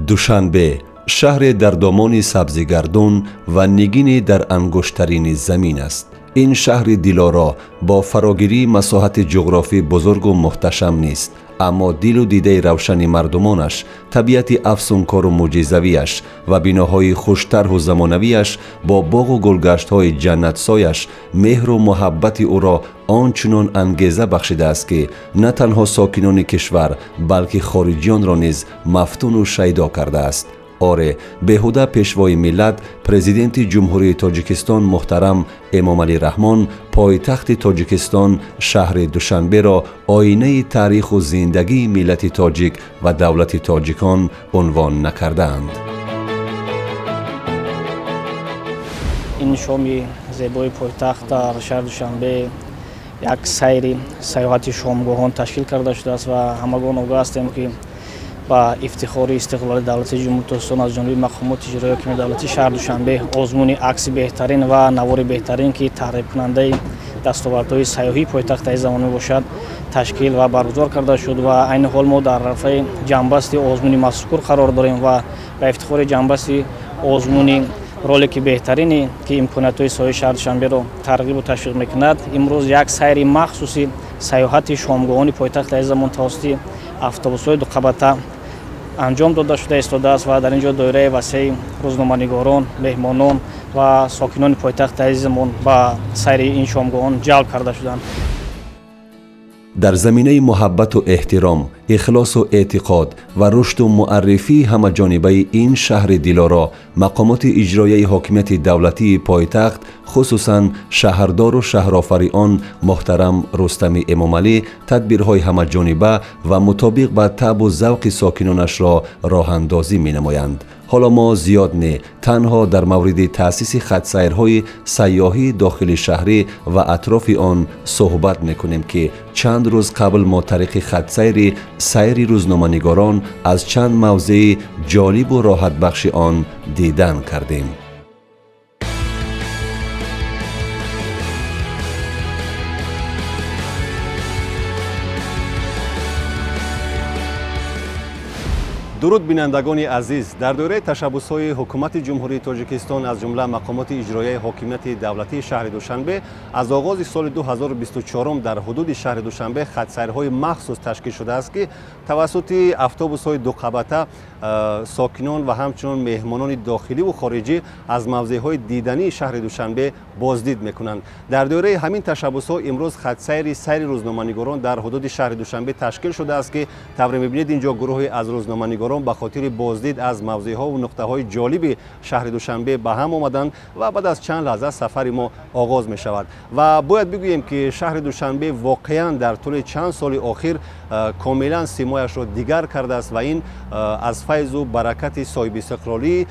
دوشنبه، شهر در دامان سبزگردون و نگین در انگشترین زمین است. این شهر دلارا با فراگیری مساحت جغرافی بزرگ و محتشم نیست، اما دل و دیده روشن مردمانش، طبیعت افسونکار و معجزه‌ایش و بناهای خوش‌طرح و زمانویش با باغ و گلگشت‌های جنت سایش مهر و محبت او را آنچنان انگیزه بخشیده است که نه تنها ساکنان کشور بلکه خارجیان را نیز مفتون و شیدا کرده است. آره، بهوده پیشوای ملت پرزیدنت جمهوری تاجیکستان محترم امامعلی رحمان پایتخت تاجیکستان شهر دوشنبه را آینه تاریخ و زندگی ملت تاجیک و دولت تاجیکان عنوان نکردند. این شامی زیبای پایتخت در شهر دوشنبه یک سیر سیاحت شامگاهان تشکیل کرده شده است و همگان آگاه هستیم که با افتخار استقلال دولت جمهوری تاجیکستان از جانب مقامات اجرایی حاکمیت دولتی شهر دوشنبه آزمون عکس بهترین و نوار بهترین که تعریف کننده دستاوردهای سیاحی پایتخت این زمان باشد تشکیل و برگزار کرده شد و عین حال ما در رفع جنبست آزمون مذکور قرار داریم و به افتخار جنبست آزمون رولکی بهترینی که امکانات‌های سیاحی شهر دوشنبه را ترغیب و تشویق می‌کند، امروز یک سیر مخصوصی سیاحت شامگاهان پایتخت این زمان توسط اتوبوس‌های دو قبطه انجام داده شده است و در اینجا دایره وسیع روزنامه‌نگاران، مهمانان و ساکنان پایتخت عزیزمان با سیر این شامگاهان جلب کرده شدند. در زمینه محبت و احترام، اخلاص و اعتقاد و رشد و معرفی همه جانبه این شهر دلارا، مقامات اجرایی حاکمیت دولتی پایتخت خصوصا شهردار و شهرآفرین آن محترم رستم امامعلی تدبیرهای همه جانبه و مطابق با طبع و ذوق ساکنانش را راه اندازی می نمایند. حالا ما زیاد نه، تنها در مورد تأسیس خط‌سیرهای سیاحی داخل شهری و اطراف آن صحبت میکنیم که چند روز قبل ما طریق خط‌سیر سیر روزنامه‌نگاران از چند موضع جالب و راحت بخش آن دیدن کردیم. درود بینندگان عزیز، در دوره تشبس‌های حکومت جمهوری تاجیکستان از جمله مقامات اجرایی حاکمیت دولتی شهر دوشنبه از آغاز سال 2024 در حدود شهر دوشنبه خط‌سیرهای مخصوص تشکیل شده است که توسط اتوبوس‌های دو قبطه ساکنان و همچنین مهمانان داخلی و خارجی از موضع‌های دیدنی شهر دوشنبه بازدید می‌کنند. در دوره همین تشبس‌ها امروز خط‌سیر روزنامه‌نگاران در حدود شهر دوشنبه تشکیل شده است که طبعا می‌بینید اینجا گروهی از روزنامه‌نگاران به خاطر بازدید از موضع‌ها و نقطه‌های جالب شهر دوشنبه به هم آمدند و بعد از چند لحظه سفر ما آغاز می‌شود و باید بگوییم که شهر دوشنبه واقعاً در طول چند سال اخیر کاملا سیمایش را دیگر کرده است و این از فیض و برکت صاحب استقلالی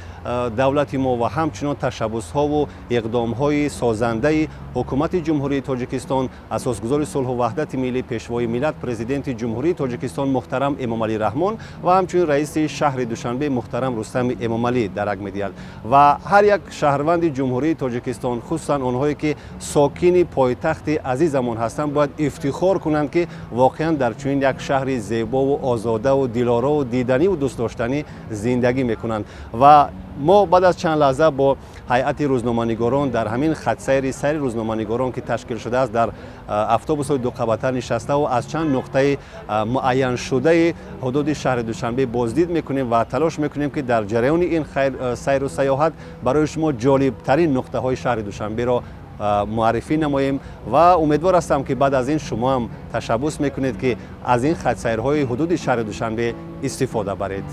دولت ما و همچنین تشبس‌ها و اقدام‌های سازنده حکومت جمهوری تاجیکستان اساسگزار صلح و وحدت ملی پیشوای ملت پرزیدنت جمهوری تاجیکستان محترم امامعلی رحمان و همچنین رئیس شهر دوشنبه محترم رستم امامعلی درک می‌دهد و هر یک شهروند جمهوری تاجیکستان خصوصا آنهایی که ساکن پایتخت عزیزمان هستند باید افتخار کنند که واقعا در چنین یک شهر زیبا و آزاده و دلارا و دیدنی و دوست داشتنی زندگی میکنند و ما بعد از چند لحظه با هیئت روزنامه‌نگاران در همین خط‌سیر سیر روزنامه‌نگاران که تشکیل شده است در اتوبوس‌های دو قبطه نشسته و از چند نقطه معین شده حدود شهر دوشنبه بازدید میکنیم و تلاش میکنیم که در جریان این سیر و سیاحت برای شما جالب ترین نقطه های شهر دوشنبه را معرفی نماییم و امیدوار هستم که بعد از این شما هم تشبس میکنید که از این خط‌سیرهای حدود شهر دوشنبه استفاده برید.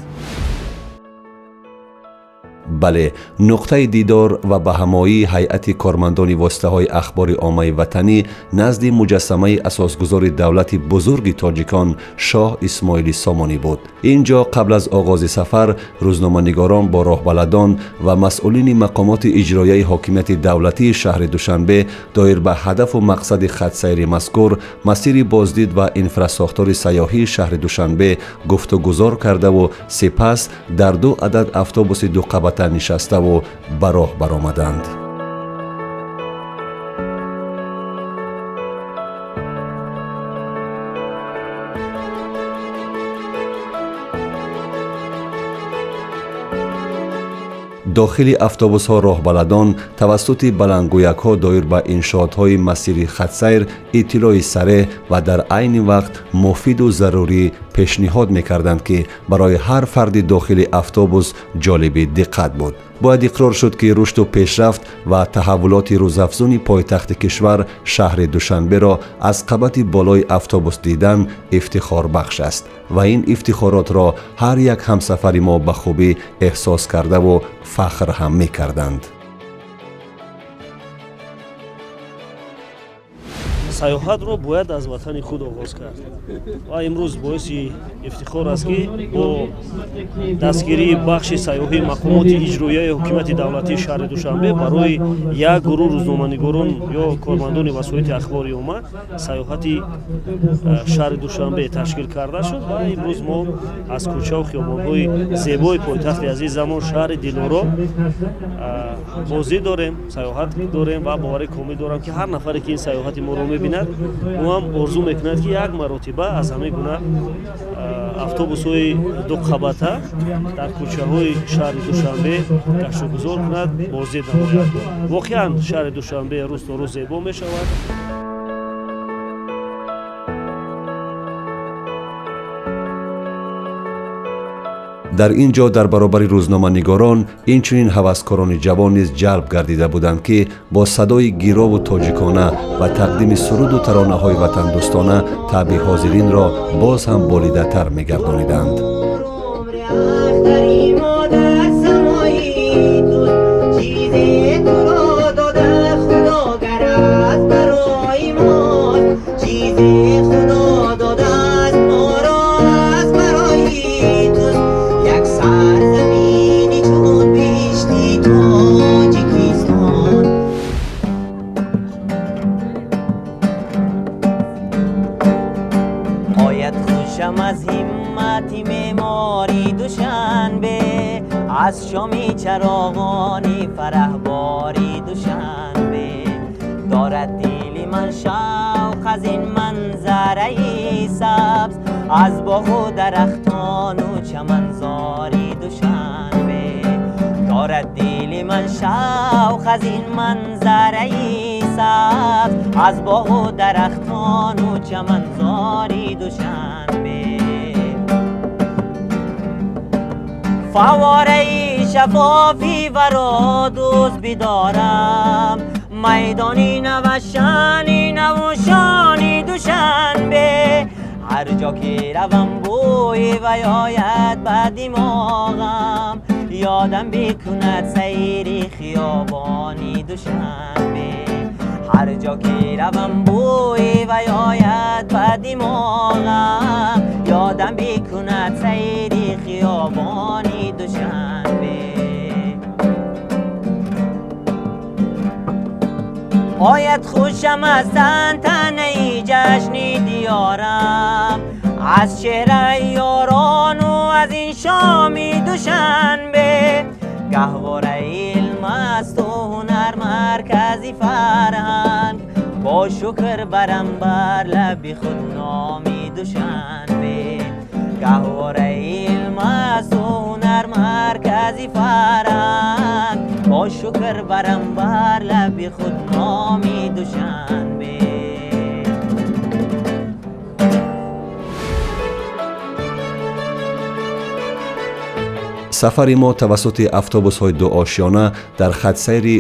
بله، نقطه دیدار و بهمایی هیئت کارمندان واسطه‌های اخبار عامه وطنی نزد مجسمه اساسگزار دولت بزرگ تاجیکان شاه اسماعیل سامانی بود. اینجا قبل از آغاز سفر روزنامه‌نگاران با راهبلدان و مسئولین مقامات اجرایی حاکمیت دولتی شهر دوشنبه دایر به هدف و مقصد خط‌سیر مذکور مسیر بازدید و انفراساختار سیاحی شهر دوشنبه گفتگو کرده و سپس در 2 عدد اتوبوس دو قبطه نشسته و به راه برآمدند. داخل اتوبوس‌ها راهبلدان توسط بلندگویک‌ها دایر به انشاءات‌های مسیر خط‌سیر اطلاع سریع و در عین وقت مفید و ضروری پیشنهاد می‌کردند که برای هر فرد داخل اتوبوس جالب دقت بود. باید اقرار شد که رشد و پیشرفت و تحولات روزافزون پایتخت کشور شهر دوشنبه را از قبت بالای اتوبوس دیدن افتخار بخش است و این افتخارات را هر یک همسفر ما به خوبی احساس کرده و فخر هم می‌کردند. саёҳатро бояд аз ватани худ оғоз кард ва имрӯз боиси ифтихор аст ки бо дастгирии бахши сайёҳии мақомоти иҷроияи ҳукумати давлатии шаҳри душанбе барои як гурӯҳ рӯзноманигорон ё кормандони васоити ахбори умма саёҳати шаҳри душанбе ташкил карда шуд ва имрӯз мо аз кӯчаву хиёбонҳои зебои пойтахти азизамон шаҳри дилоро бозӣ дорем, саёҳат дорем ва боварӣ комил дорам ки ҳар нафаре ки ин саёҳати моро мебинад ӯ ҳам орзу мекунад ки як маротиба аз ҳама гуна автобусҳои дуққабата дар кӯчаҳои шаҳри душанбе гаштугузор кунад, бозӣ намояд. воқеан шаҳри душанбе рӯз то рӯз зебо мешавад. در اینجا در برابر روزنامه‌نگاران اینچنین هوسکاران جوان نیز جلب گردیده بودند که با صدای گیرا و تاجیکانه و تقدیم سرود و ترانه‌های وطن دوستانه طبع حاضرین را باز هم بالیده تر می‌گردانیدند. از همتی معماری دوشنبه از شامی چراغانی فرحباری دوشنبه دارد دیلی من شوق از این منظره سبز از باغ و درختان و چمنزاری دوشنبه دارد دیلی من شوق از این منظره سبز از باغ و درختان و چمنزاری دوشنبه فواره شفافی و را دوست بیدارم میدانی نوشانی نوشانی دوشنبه هر جا که روم بوی و یاید به دماغم یادم بکند سیری خیابانی دوشنبه هر جا که روم بوی و یاید به دماغم یادم بکند سیری خیابانی دوشنبه آید خوشم از تنتنه جشنی دیارم از چهره یاران و از این شامی دوشنبه گهواره علم است و هنر مرکزی فرهنگ با شکر برم بر لب خود نامی دوشنبه گهواره علم است و هنر مرکزی فرهنگ با شکر برم بر لب خود نامی دوشنبه سفر ما توسط اتوبوس‌های دو آشیانه در خط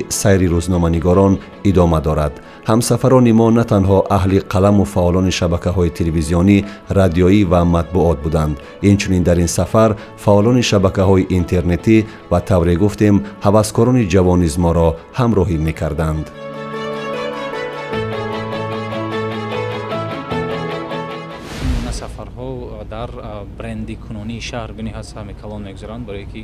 سیر روزنامه‌نگاران ادامه دارد. همسفران ما نه تنها اهل قلم و فعالان شبکه‌های تلویزیونی، رادیویی و مطبوعات بودند. اینچنین در این سفر فعالان شبکه‌های اینترنتی و طوری گفتیم هوسکاران جوان نیز ما را همراهی می‌کردند. дар бренди кунунии шаҳр бини ҳаст ҳаме калон мегузоранд барое ки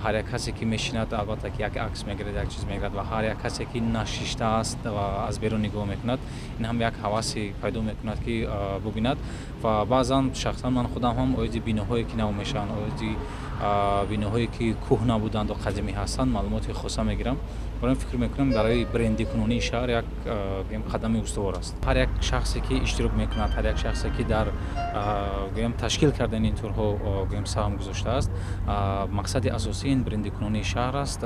ҳар як касе ки мешинад албатта ки як акс мегирад як чиз мегирад ва ҳар як касе ки нашиштааст ва аз берун нигоҳ мекунад ин ҳам як ҳавасе пайдо мекунад ки бубинад ва баъзан шахсан ман худам ҳам оиди биноҳое ки нав мешаванд оиди биноҳое ки кӯҳна буданд ва қадимӣ ҳастанд маълумоти хуса мегирам. برای فکر میکنم برای برندی کنونی شهر یک قدم استوار است. هر یک شخصی که اشتراک میکند، هر یک شخصی که در تشکیل کردن این تورها سهم گذاشته است، مقصد اساسی این برندی کنونی شهر است،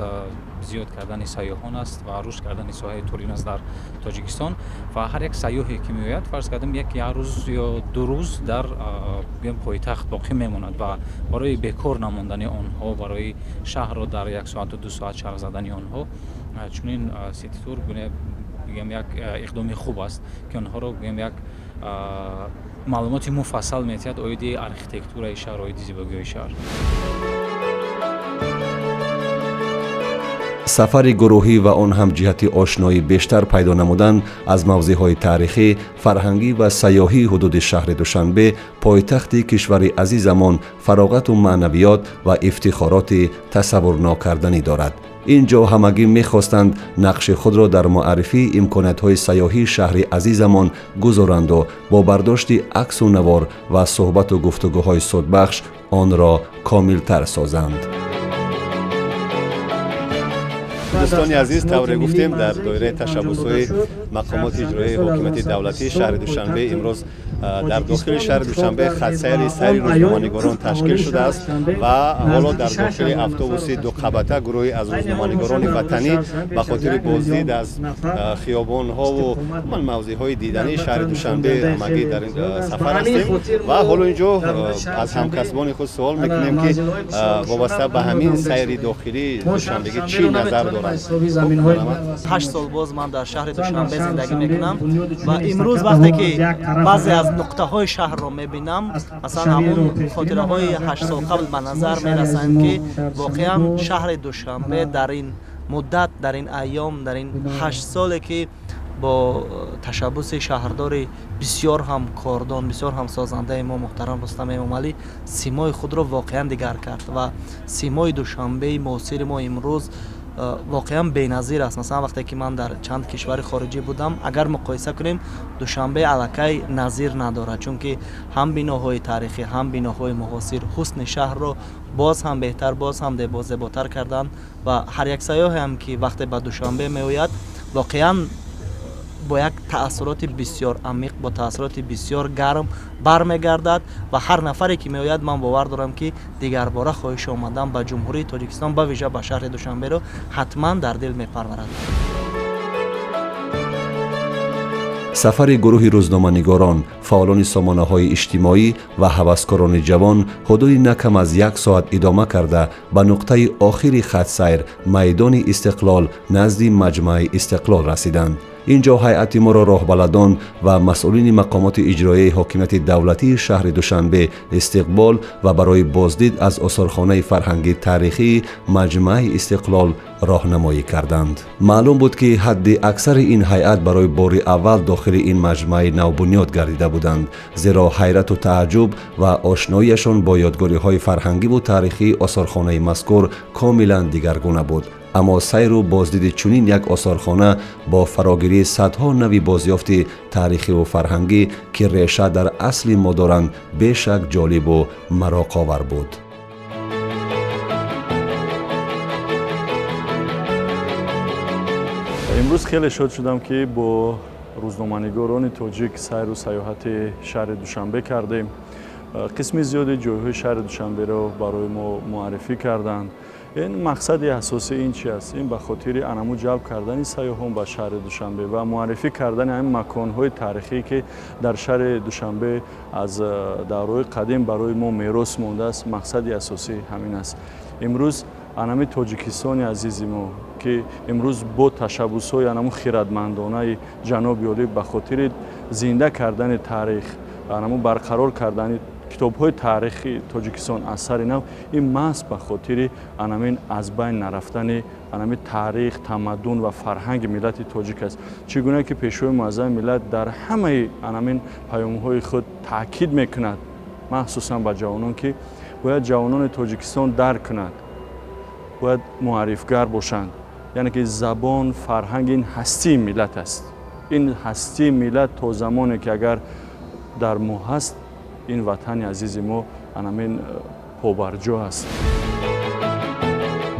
زیاد کردن سیاحان است و رشد کردن ساحه توریسم است در تاجیکستان و هر یک سیاحی که میآید فرض کردم یک روز یا 2 روز در پایتخت باقی میماند و برای بکار نماندن آنها، برای شهر را در 1 ساعت و 2 ساعت شهر زدن آنها، چون این سیتی تور بگم یک اقدام خوب است که آنها را بگم یک معلومات مفصل می‌دهد اویدی آرکیتکتورای شهر، اویدی زیبایی شهر. سفر گروهی و آن هم جهت آشنایی بیشتر پیدا نمودن از موضوعهای تاریخی، فرهنگی و سیاحی حدود شهر دوشنبه، پایتخت کشور عزیزمان، فراغت و معنویات و افتخارات تصور ناکردنی دارد. اینجا همگی می‌خواستند نقش خود را در معرفی امکانات‌های سیاحی شهر عزیزمان گذارند و با برداشت عکس و نوار و صحبت و گفتگوهای سودبخش آن را کامل‌تر سازند. دوستان عزیز، طور گفتیم در دایره تشبس‌های مقامات اجرایی حکومت دولتی شهر دوشنبه امروز در داخل شهر دوشنبه خط سیر روزنامه‌نگاران تشکیل شده است و حالا در داخل اتوبوس 2 قبطه گروهی از روزنامه‌نگاران وطنی به خاطر بازدید از خیابان‌ها و موضع‌های دیدنی شهر دوشنبه همگی در این سفر هستیم و حالا اینجا از همکسبان خود سوال می‌کنیم که وابسته به همین سیر داخلی دوشنبه چی نظر دارند. 8 سال باز من در شهر دوشنبه زندگی میکنم و امروز وقتی که بعضی از نقطه های شهر رو میبینم، مثلا همون خاطره های 8 سال قبل به نظر میرسند که واقعا شهر دوشنبه در این مدت، در این ایام، در این 8 سالی که با تشبس شهردار بسیار هم کاردان، بسیار هم سازنده ما محترم رستم امامعلی سیمای خود را واقعا دیگر کرد و سیمای دوشنبه معاصر ما امروز واقعا بی‌نظیر است. مثلا وقتی که من در چند کشور خارجی بودم، اگر مقایسه کنیم دوشنبه الکی نظیر ندارد، چون که هم بناهای تاریخی هم بناهای معاصر حسن شهر را باز هم بهتر، باز هم زیباتر کردن و هر یک سیاح هم که وقتی به دوشنبه میآید واقعا با یک تأثیرات بسیار عمیق، با تأثیرات بسیار گرم برمیگردد و هر نفری که میآید من باور دارم که دیگر باره خواهش آمدن به جمهوری تاجیکستان به ویژه به شهر دوشنبه را حتما در دل میپرورد. سفر گروه روزنامه‌نگاران، فعالان سامانه‌های اجتماعی و هوسکاران جوان حدود نکم از 1 ساعت ادامه کرده به نقطه آخری خط سیر میدان استقلال نزد مجمع استقلال رسیدند. اینجا هیئت ما را راهبلدان و مسئولین مقامات اجرایی حاکمیت دولتی شهر دوشنبه استقبال و برای بازدید از آثارخانه فرهنگی تاریخی مجمع استقلال راهنمایی کردند. معلوم بود که حد اکثر این هیئت برای بار اول داخل این مجمع نوبنیاد گردیده بودند، زیرا حیرت و تعجب و آشناییشان با یادگاری‌های فرهنگی و تاریخی آثارخانه مذکور کاملا دیگرگونه بود. اما سیر و بازدید چنین یک آثارخانه با فراگیری صدها نوع بازیافت تاریخی و فرهنگی که ریشه در اصل ما دارند بیشک جالب و مراق‌آور بود. امروز خیلی شاد شدم که با روزنامه‌نگاران تاجیک سیر و سیاحت شهر دوشنبه کردیم. قسم زیادی جای‌های شهر دوشنبه را برای ما معرفی کردند. این مقصد اساسی این چی است؟ این به خاطر انمو جلب کردن سیاحان به شهر دوشنبه و معرفی کردن این مکان‌های تاریخی که در شهر دوشنبه از دوره‌های قدیم برای ما میراث مانده است. مقصد اساسی همین است. امروز انمی تاجیکستان عزیز ما که امروز با تشبس‌های انمو خیرتمندانه جناب عالی به خاطر زنده کردن تاریخ، انمو برقرار کردن کتاب‌های تاریخی تاجیکستان از سر نو، این محض به خاطر انمین از بین نرفتن انمین تاریخ، تمدن و فرهنگ ملت تاجیک است. چگونه که پیشوای معظم ملت در همه انمین پیام‌های خود تاکید میکند، مخصوصا به جوانان که باید جوانان تاجیکستان درک کنند، باید معرفگر باشند. یعنی که زبان، فرهنگ این هستی ملت است. این هستی ملت تا زمانی که اگر در ما هست، این وطن عزیز ما انمین پابرجا است.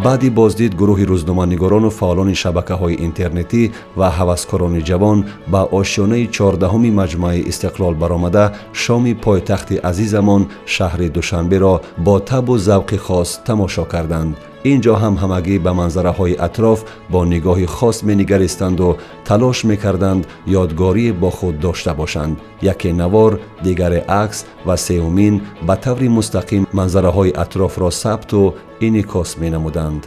بعد بازدید گروه روزنامه‌نگاران و فعالان شبکه‌های اینترنتی و هوسکاران جوان با آشیانه 14 مجمع استقلال برآمده شام پایتخت عزیزمان شهر دوشنبه را با تب و ذوق خاص تماشا کردند. اینجا هم همگی به منظره‌های اطراف با نگاه خاص می‌نگریستند و تلاش می‌کردند یادگاری با خود داشته باشند. یکی نوار، دیگر عکس و سومین به طور مستقیم منظره‌های اطراف را ثبت و انعکاس می‌نمودند.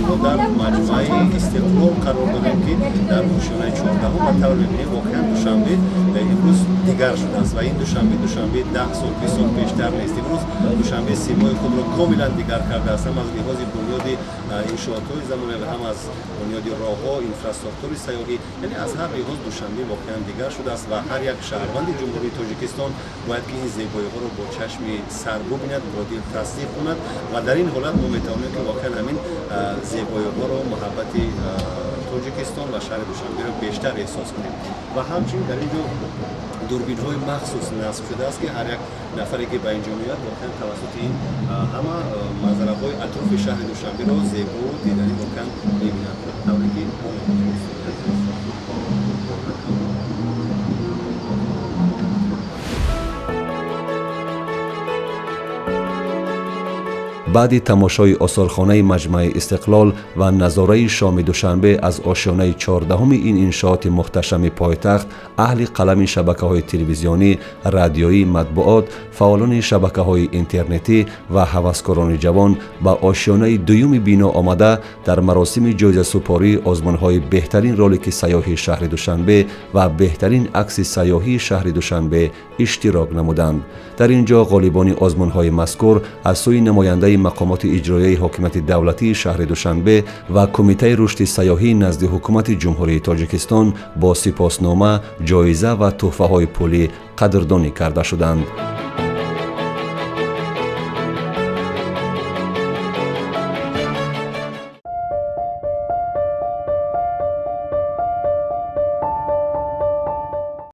ما در مجمع استقلال قرار داریم که در آشیانه 14 و طور می‌بینیم واقعا دوشنبه امروز دیگر شده است و این دوشنبه 10 سال 20 سال پیشتر نیست. امروز دوشنبه سیمای خود را کاملا دیگر کرده است، هم از لحاظ بنیاد انشاءات‌های زمانه و هم از بنیاد راه‌ها، اینفراستراکتور سیاحی، یعنی از هر لحاظ دوشنبه واقعا دیگر شده است و هر یک شهروند جمهوری تاجیکستان باید که این زیبایی‌ها را با چشم سر ببیند، با دل تصدیق کند و در این حالت ما می‌توانیم که واقعا همین زیبایی‌ها را محبت تاجیکستان و شهر دوشنبه را بیشتر احساس کنیم و همچنین در اینجا دوربین‌های مخصوص نصب شده است که هر یک نفری که به اینجا میاد واقعا توسط این همه منظره‌های اطراف شهر دوشنبه را زیبا و دیدنی واقعا می‌بینند. طوری که بعد تماشای آثارخانه مجمع استقلال و نظاره شام دوشنبه از آشیانه 14 این انشاءات محتشم پایتخت، اهل قلم شبکه‌های تلویزیونی، رادیویی، مطبوعات، فعالان شبکه‌های اینترنتی و هوسکاران جوان با آشیانه دوم بینا آمده در مراسم جایزه سپاری آزمان‌های بهترین رولک سیاحی شهر دوشنبه و بهترین عکس سیاحی شهر دوشنبه اشتراک نمودند. در اینجا غالبان آزمان‌های مذکور از سوی نماینده مقامات اجرایی حکومت دولتی شهر دوشنبه و کمیته رشد سیاحی نزد حکومت جمهوری تاجیکستان با سپاسنامه، جایزه و تحفه‌های پولی قدردانی کرده شدند.